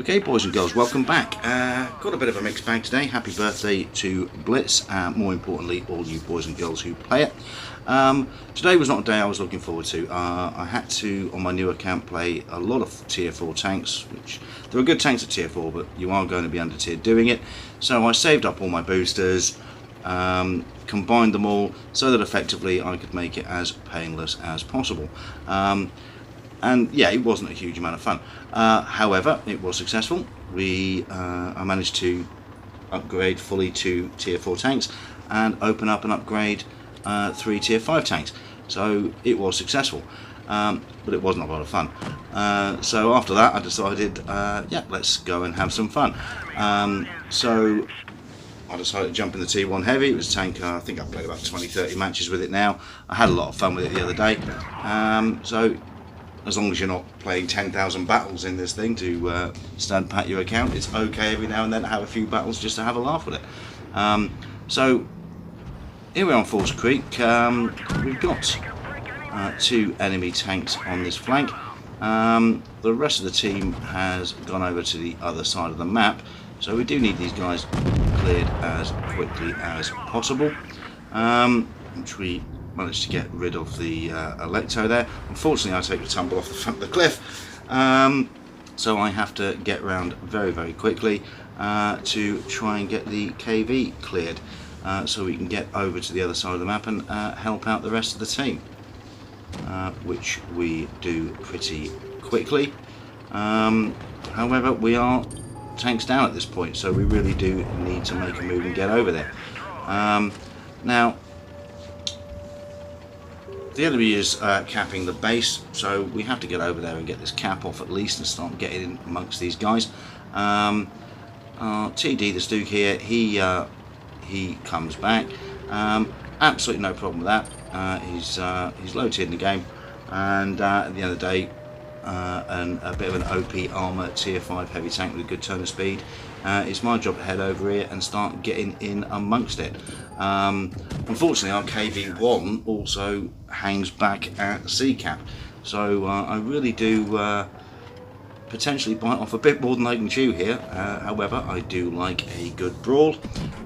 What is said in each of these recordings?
Okay, boys and girls, welcome back. Got a bit of a mixed bag today. Happy birthday to Blitz, more importantly, all you boys and girls who play it. Today was not a day I was looking forward to. I had to, on my new account, play a lot of tier 4 tanks, which there are good tanks at tier 4, but you are going to be under tier doing it. So I saved up all my boosters, combined them all so that effectively I could make it as painless as possible. And yeah, it wasn't a huge amount of fun. However, it was successful. I managed to upgrade fully to tier 4 tanks and open up and upgrade 3 tier 5 tanks. So it was successful, but it wasn't a lot of fun. So after that I decided, yeah, let's go and have some fun. So I decided to jump in the T1 Heavy. It was a tank, I think I've played about 20-30 matches with it now. I had a lot of fun with it the other day. So as long as you're not playing 10,000 battles in this thing to stand pat your account, it's okay every now and then to have a few battles just to have a laugh with it. So here we are on Force Creek. We've got 2 enemy tanks on this flank. The rest of the team has gone over to the other side of the map, so we do need these guys cleared as quickly as possible, which we managed to get rid of the Electo there. Unfortunately, I take the tumble off the front of the cliff, so I have to get around very quickly to try and get the KV cleared, so we can get over to the other side of the map and help out the rest of the team, which we do pretty quickly. However, we are tanks down at this point, so we really do need to make a move and get over there. Now, the enemy is capping the base, so we have to get over there and get this cap off at least and start getting in amongst these guys. TD, the Stook here, he comes back. Absolutely no problem with that. He's low tier in the game, and at the end of the day, a bit of an OP armor tier 5 heavy tank with a good turn of speed. It's my job to head over here and start getting in amongst it. Unfortunately, our KV1 also hangs back at C-cap, so I really do potentially bite off a bit more than I can chew here. However, I do like a good brawl,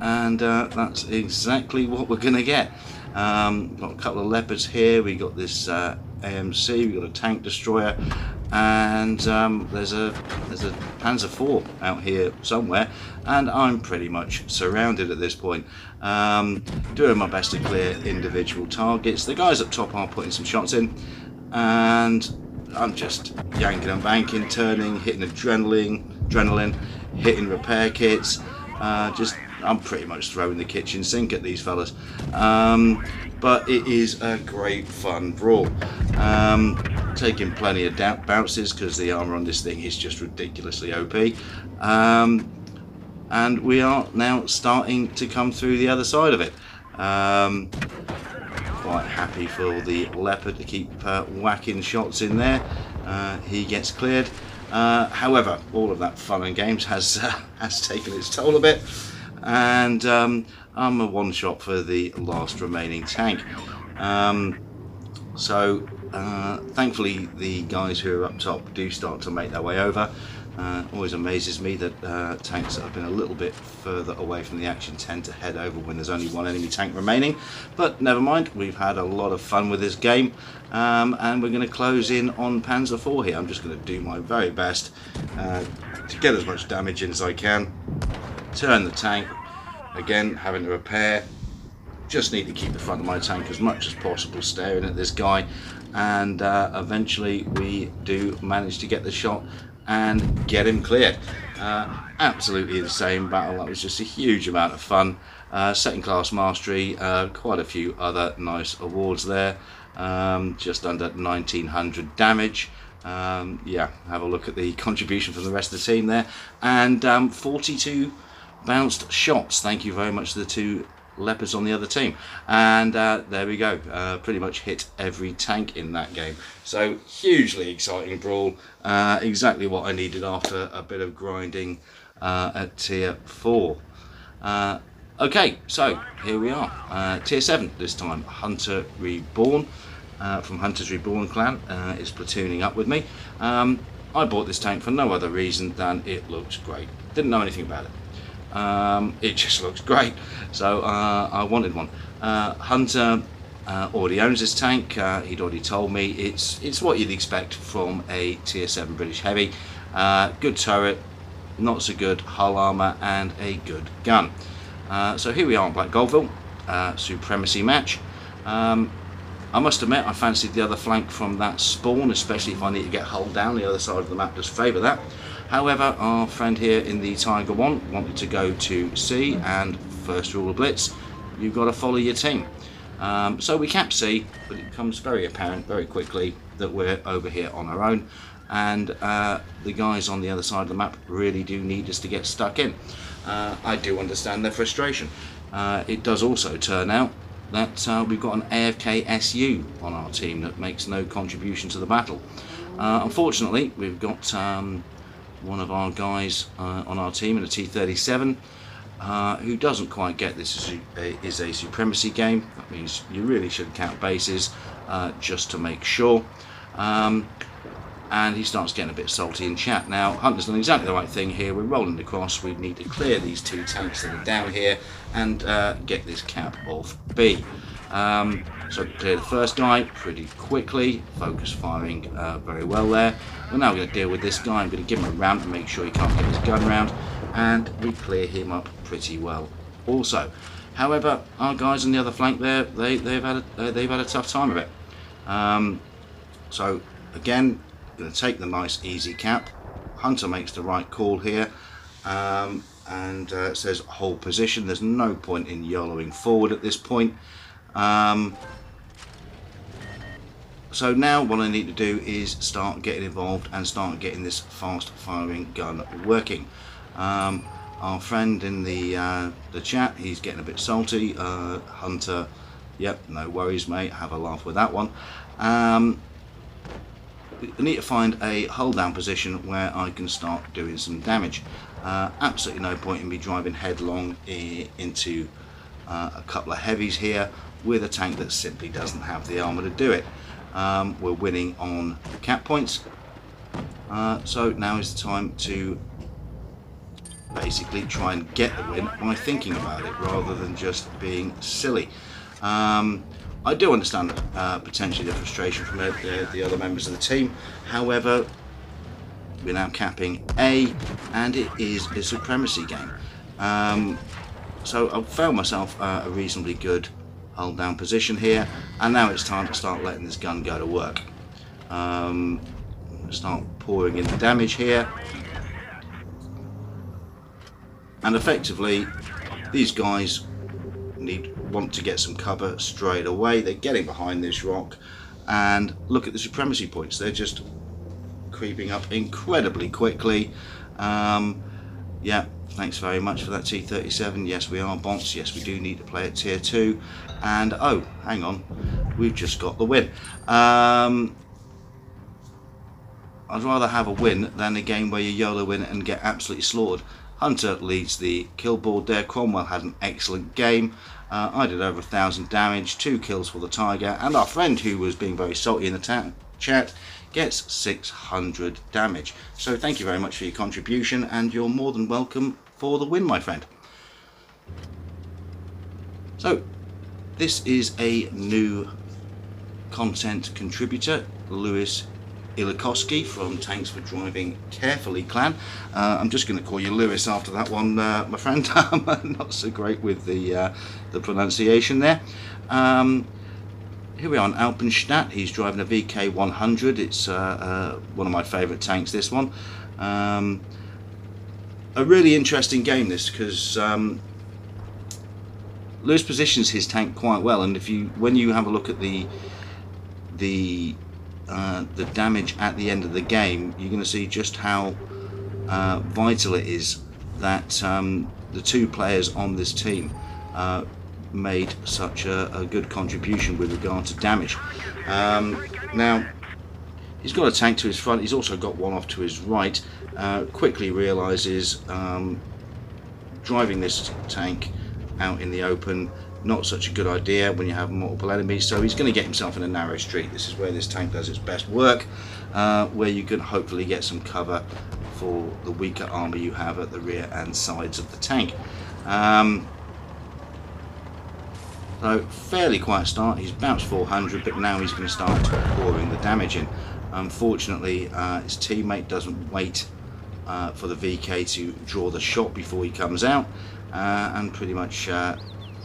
and that's exactly what we're going to get. Got a couple of leopards here. We got this AMC. We got a tank destroyer, and there's a Panzer IV out here somewhere, and I'm pretty much surrounded at this point. Doing my best to clear individual targets. The guys up top are putting some shots in, and I'm just yanking and banking, turning, hitting adrenaline, hitting repair kits. I'm pretty much throwing the kitchen sink at these fellas. But it is a great fun brawl. Taking plenty of bounces because the armor on this thing is just ridiculously OP. And we are now starting to come through the other side of it. Quite happy for the leopard to keep whacking shots in there. He gets cleared. However, all of that fun and games has taken its toll a bit, and I'm a one shot for the last remaining tank. So thankfully the guys who are up top do start to make their way over. Always amazes me that tanks that have been a little bit further away from the action tend to head over when there's only one enemy tank remaining, but never mind, we've had a lot of fun with this game, and we're going to close in on Panzer IV here. I'm just going to do my very best to get as much damage in as I can, turn the tank, again having to repair, just need to keep the front of my tank as much as possible staring at this guy, and eventually we do manage to get the shot and get him cleared. Absolutely insane battle. That was just a huge amount of fun. Second class mastery, quite a few other nice awards there. Just under 1900 damage. Yeah, have a look at the contribution from the rest of the team there, and 42 bounced shots. Thank you very much to the 2 leopards on the other team, and there we go. Pretty much hit every tank in that game, so hugely exciting brawl. Exactly what I needed after a bit of grinding at tier 4. Okay, so here we are, tier 7 this time. Hunter Reborn from Hunter's Reborn clan is platooning up with me. I bought this tank for no other reason than it looks great. Didn't know anything about it. It just looks great, so I wanted one. Hunter already owns this tank. He'd already told me it's what you'd expect from a tier 7 British heavy. Good turret, not so good hull armour, and a good gun. So here we are in Black Goldville, supremacy match. I must admit I fancied the other flank from that spawn, especially if I need to get hull down. The other side of the map does favour that. However, our friend here in the Tiger 1 wanted to go to C, and first rule of Blitz, you've got to follow your team. So we cap C, but it becomes very apparent very quickly that we're over here on our own, and the guys on the other side of the map really do need us to get stuck in. I do understand their frustration. It does also turn out that we've got an AFK SU on our team that makes no contribution to the battle. Unfortunately, we've got one of our guys on our team in a T37 who doesn't quite get this is a supremacy game. That means you really should count bases just to make sure. And he starts getting a bit salty in chat. Now, Hunter's done exactly the right thing here. We're rolling across. We need to clear these two tanks that are down here and get this cap off B. So clear the first guy pretty quickly. Focus firing very well there. We're now going to deal with this guy. I'm going to give him a round to make sure he can't get his gun round, and we clear him up pretty well also. However, our guys on the other flank there, they've had a tough time of it. So again, going to take the nice easy cap. Hunter makes the right call here, and says hold position. There's no point in YOLOing forward at this point. So now what I need to do is start getting involved and start getting this fast firing gun working. Our friend in the chat, he's getting a bit salty. Hunter, yep, no worries mate, have a laugh with that one. We need to find a hull down position where I can start doing some damage. Absolutely no point in me driving headlong into a couple of heavies here with a tank that simply doesn't have the armour to do it. We're winning on cap points, so now is the time to basically try and get the win by thinking about it rather than just being silly. I do understand potentially the frustration from the other members of the team. However, we're now capping A, and it is a supremacy game. So I've found myself a reasonably good hull down position here, and now it's time to start letting this gun go to work. Start pouring in the damage here, and effectively these guys want to get some cover straight away. They're getting behind this rock, and look at the supremacy points. They're just creeping up incredibly quickly. Yeah, thanks very much for that T37. Yes, we are bots. Yes, we do need to play at tier 2. And oh, hang on, we've just got the win. I'd rather have a win than a game where you YOLO win and get absolutely slaughtered. Hunter leads the kill board there. Cromwell had an excellent game. I did over 1,000 damage, 2 kills for the Tiger, and our friend, who was being very salty in the chat, gets 600 damage. So thank you very much for your contribution, and you're more than welcome for the win, my friend. So this is a new content contributor, Lewis Ilikoski from Tanks for Driving Carefully clan. I'm just going to call you Lewis after that one, my friend. I'm not so great with the pronunciation there. Here we are on Alpenstadt. He's driving a VK100. It's one of my favourite tanks, this one. A really interesting game, this, because Lewis positions his tank quite well, and when you have a look at the damage at the end of the game, you're going to see just how vital it is that the two players on this team made such a good contribution with regard to damage. Now he's got a tank to his front, he's also got one off to his right. Quickly realizes driving this tank out in the open not such a good idea when you have multiple enemies, so he's going to get himself in a narrow street. This is where this tank does its best work, where you can hopefully get some cover for the weaker armor you have at the rear and sides of the tank. So fairly quiet start. He's bounced 400, but now he's going to start pouring the damage in. Unfortunately, his teammate doesn't wait for the VK to draw the shot before he comes out, and pretty much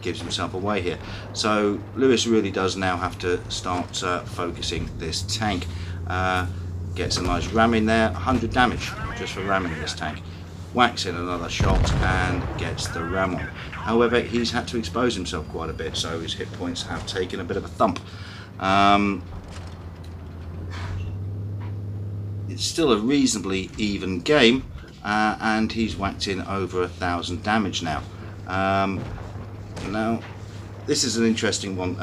gives himself away here. So Lewis really does now have to start focusing this tank. Gets a nice ram in there, 100 damage just for ramming this tank. Whacks in another shot and gets the ram on. However, he's had to expose himself quite a bit, so his hit points have taken a bit of a thump. It's still a reasonably even game, and he's whacked in over 1,000 damage now. Now, this is an interesting one.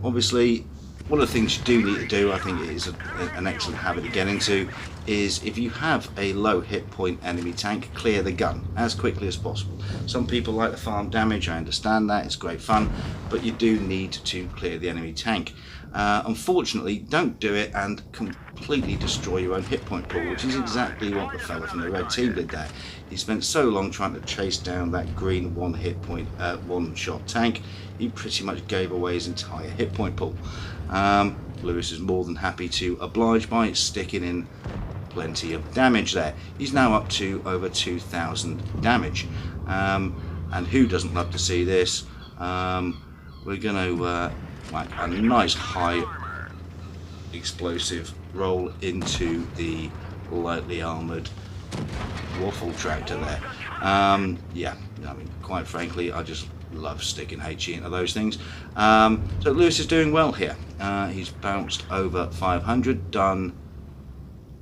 Obviously, one of the things you do need to do, I think it is an excellent habit to get into, is if you have a low hit point enemy tank, clear the gun as quickly as possible. Some people like to farm damage, I understand that, it's great fun, but you do need to clear the enemy tank. Unfortunately, don't do it and completely destroy your own hit point pool, which is exactly what the fella from the red team did there. He spent so long trying to chase down that green one hit point, one shot tank, he pretty much gave away his entire hit point pool. Lewis is more than happy to oblige by sticking in plenty of damage there. He's now up to over 2,000 damage, and who doesn't love to see this? We're going to whack a nice high explosive roll into the lightly armoured waffle tractor there. Yeah, I mean, quite frankly, I just love sticking HE into those things. So Lewis is doing well here. He's bounced over 500, done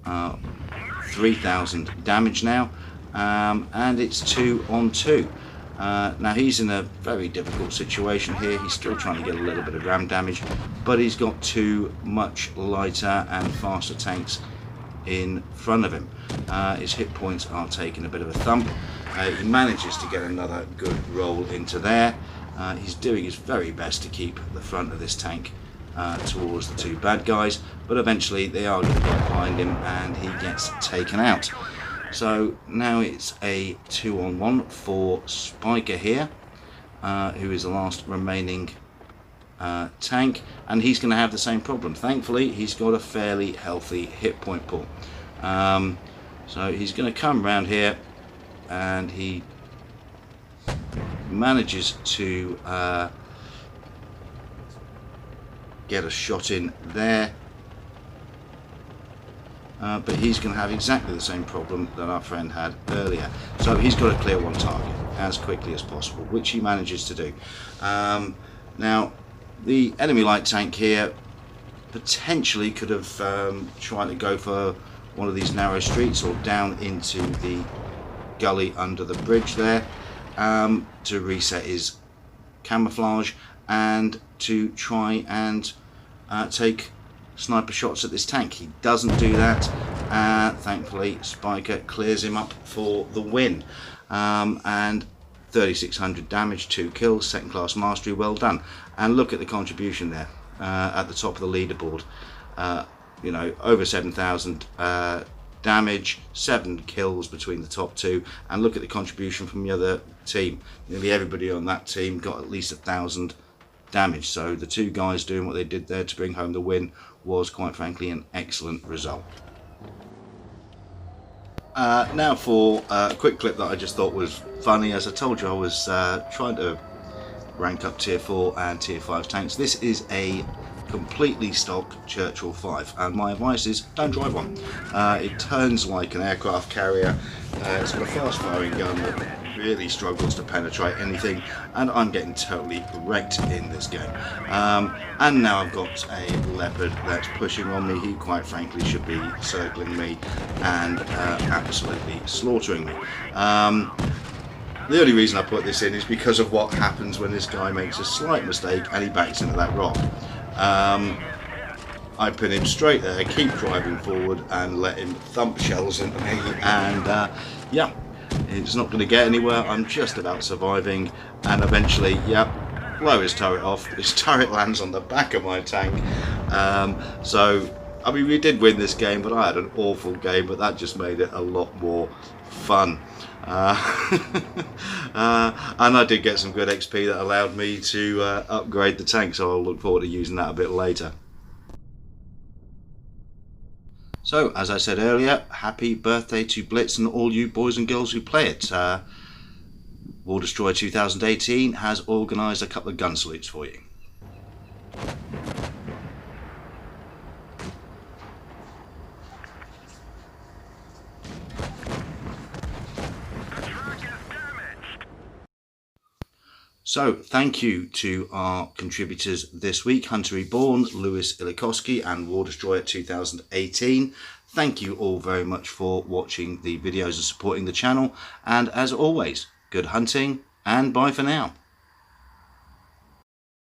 3,000 damage now, and it's 2 on 2. Now he's in a very difficult situation here. He's still trying to get a little bit of ram damage, but he's got two much lighter and faster tanks in front of him. His hit points are taking a bit of a thump. He manages to get another good roll into there. He's doing his very best to keep the front of this tank towards the two bad guys, but eventually they are going to get behind him and he gets taken out. So now it's a 2 on 1 for Spiker here, who is the last remaining tank, and he's going to have the same problem. Thankfully, he's got a fairly healthy hit point pool. So he's going to come around here, and he manages to get a shot in there. But he's going to have exactly the same problem that our friend had earlier. So he's got to clear one target as quickly as possible, which he manages to do. Now, the enemy light tank here potentially could have tried to go for one of these narrow streets or down into the gully under the bridge there to reset his camouflage and to try and take sniper shots at this tank. He doesn't do that. Thankfully, Spiker clears him up for the win. And 3,600 damage, 2 kills, second class mastery, well done. And look at the contribution there at the top of the leaderboard. You know, over 7,000 damage, 7 kills between the top two, and look at the contribution from the other team. Nearly everybody on that team got at least 1,000 damage. So the two guys doing what they did there to bring home the win was, quite frankly, an excellent result. Now for a quick clip that I just thought was funny. As I told you, I was trying to rank up tier 4 and tier 5 tanks. This is a completely stock Churchill 5, and my advice is don't drive one. It turns like an aircraft carrier. It's got a fast firing gun that really struggles to penetrate anything, and I'm getting totally wrecked in this game. And now I've got a Leopard that's pushing on me. He quite frankly should be circling me and absolutely slaughtering me. The only reason I put this in is because of what happens when this guy makes a slight mistake and he backs into that rock. I pin him straight there, keep driving forward and let him thump shells into me, and yeah, it's not going to get anywhere. I'm just about surviving, and eventually, yeah, blow his turret off. His turret lands on the back of my tank. So, I mean, we did win this game, but I had an awful game, but that just made it a lot more fun. And I did get some good XP that allowed me to upgrade the tank, so I'll look forward to using that a bit later. So, as I said earlier, happy birthday to Blitz and all you boys and girls who play it. War Destroyer 2018 has organised a couple of gun salutes for you. So, thank you to our contributors this week, Hunter Reborn, Lewis Ilikowski and War Destroyer 2018. Thank you all very much for watching the videos and supporting the channel. And as always, good hunting and bye for now.